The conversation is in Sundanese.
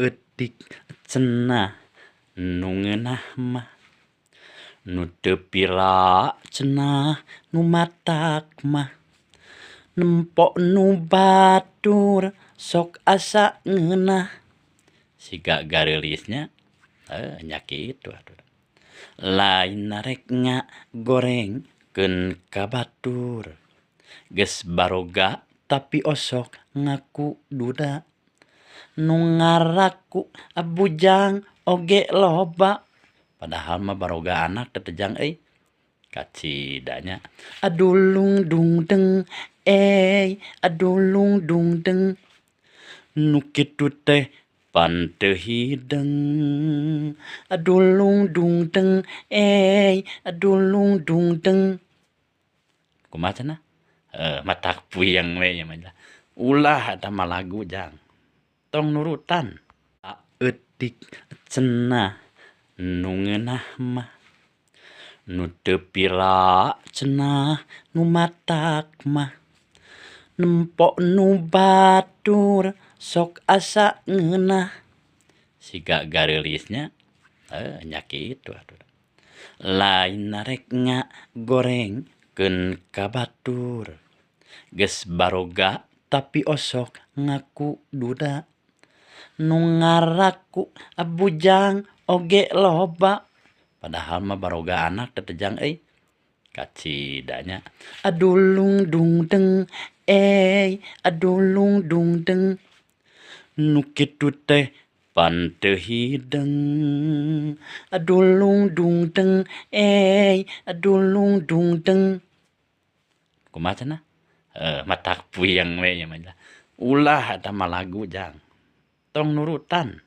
eutik cenah nu ngeunah mah nu teu pira cenah nu matak mah nempok nu batur sok asa ngeunah siga gareulisnya nya kitu atuh. Lain rek gorengkeun ka batur geus baroga tapi osok ngaku duda nu ngaraku bujang oge loba padahal mah baroga anak tetejang kacidanya adulung dung deng adulung dung deng nu kitu teh pan teu hideng adulung dung deng adulung dung deng kumaha cenah matak puyeng we nya mah ulah eta mah lagu jang tong nurutan eutik cenah nu ngeunah mah nu teu pira cenah nu matak mah nempok nu batur sok asa ngeunah siga gareulisnya nya kitu atuh. Lain rek gorengkeun ka batur geus baroga tapi osok ngaku duda nu ngaraku bujang oge loba padahal mah baroga anak tetejang kacidanya adulung dung deng adulung dung deng nu kitu teh pan teu hideng adulung dung deng adulung dung deng kumaha cenah matak puyeng we nya mah ulah eta mah lagu jang tong nurutan